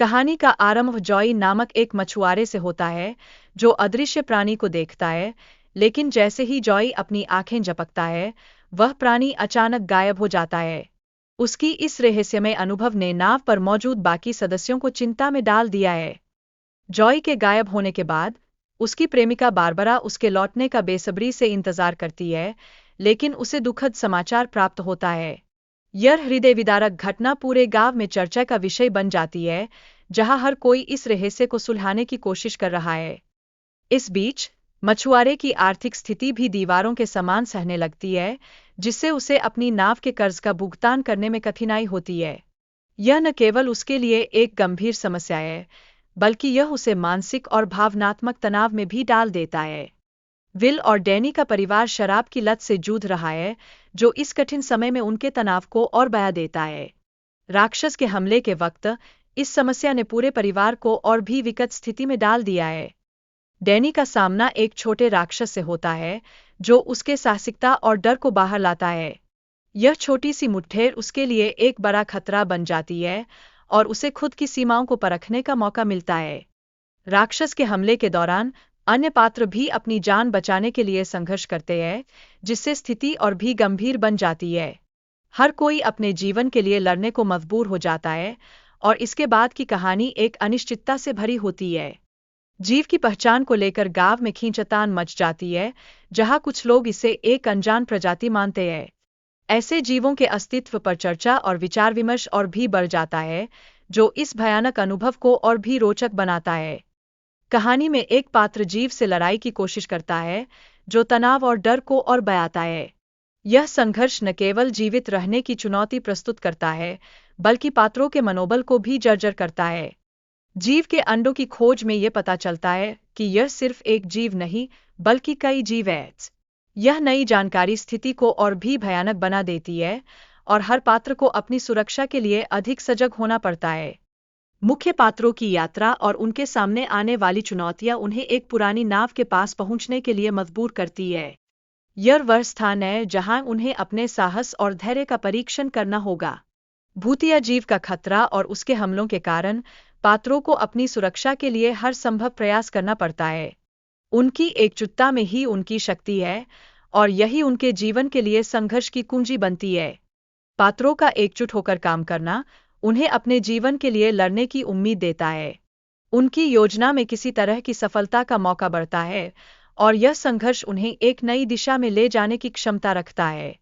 कहानी का आरंभ जॉय नामक एक मछुआरे से होता है जो अदृश्य प्राणी को देखता है, लेकिन जैसे ही जॉय अपनी आंखें झपकता है, वह प्राणी अचानक गायब हो जाता है। उसकी इस रहस्यमय अनुभव ने नाव पर मौजूद बाकी सदस्यों को चिंता में डाल दिया है। जॉय के गायब होने के बाद उसकी प्रेमिका बारबरा उसके लौटने का बेसब्री से इंतजार करती है, लेकिन उसे दुखद समाचार प्राप्त होता है। यह हृदय विदारक घटना पूरे गांव में चर्चा का विषय बन जाती है, जहां हर कोई इस रहस्य को सुलझाने की कोशिश कर रहा है। इस बीच मछुआरे की आर्थिक स्थिति भी दीवारों के समान सहने लगती है, जिससे उसे अपनी नाव के कर्ज का भुगतान करने में कठिनाई होती है। यह न केवल उसके लिए एक गंभीर समस्या है, बल्कि यह उसे मानसिक और भावनात्मक तनाव में भी डाल देता है। विल और डैनी का परिवार शराब की लत से जूझ रहा है, जो इस कठिन समय में उनके तनाव को और बढ़ा देता है। राक्षस के हमले के वक्त इस समस्या ने पूरे परिवार को और भी विकट स्थिति में डाल दिया है। डैनी का सामना एक छोटे राक्षस से होता है, जो उसके साहसिकता और डर को बाहर लाता है। यह छोटी सी मुठभेड़ उसके लिए एक बड़ा खतरा बन जाती है और उसे खुद की सीमाओं को परखने का मौका मिलता है। राक्षस के हमले के दौरान अन्य पात्र भी अपनी जान बचाने के लिए संघर्ष करते हैं, जिससे स्थिति और भी गंभीर बन जाती है। हर कोई अपने जीवन के लिए लड़ने को मजबूर हो जाता है और इसके बाद की कहानी एक अनिश्चितता से भरी होती है। जीव की पहचान को लेकर गांव में खींचतान मच जाती है, जहां कुछ लोग इसे एक अनजान प्रजाति मानते हैं। ऐसे जीवों के अस्तित्व पर चर्चा और विचार विमर्श और भी बढ़ जाता है, जो इस भयानक अनुभव को और भी रोचक बनाता है। कहानी में एक पात्र जीव से लड़ाई की कोशिश करता है, जो तनाव और डर को और बढ़ाता है। यह संघर्ष न केवल जीवित रहने की चुनौती प्रस्तुत करता है, बल्कि पात्रों के मनोबल को भी जर्जर करता है। जीव के अंडों की खोज में यह पता चलता है कि यह सिर्फ एक जीव नहीं, बल्कि कई जीव हैं। यह नई जानकारी स्थिति को और भी भयानक बना देती है और हर पात्र को अपनी सुरक्षा के लिए अधिक सजग होना पड़ता है। मुख्य पात्रों की यात्रा और उनके सामने आने वाली चुनौतियां उन्हें एक पुरानी नाव के पास पहुंचने के लिए मजबूर करती है। यह वह स्थान है जहां उन्हें अपने साहस और धैर्य का परीक्षण करना होगा। भूतिया जीव का खतरा और उसके हमलों के कारण पात्रों को अपनी सुरक्षा के लिए हर संभव प्रयास करना पड़ता है। उनकी एकजुटता में ही उनकी शक्ति है और यही उनके जीवन के लिए संघर्ष की कुंजी बनती है। पात्रों का एकजुट होकर काम करना उन्हें अपने जीवन के लिए लड़ने की उम्मीद देता है। उनकी योजना में किसी तरह की सफलता का मौका बढ़ता है और यह संघर्ष उन्हें एक नई दिशा में ले जाने की क्षमता रखता है।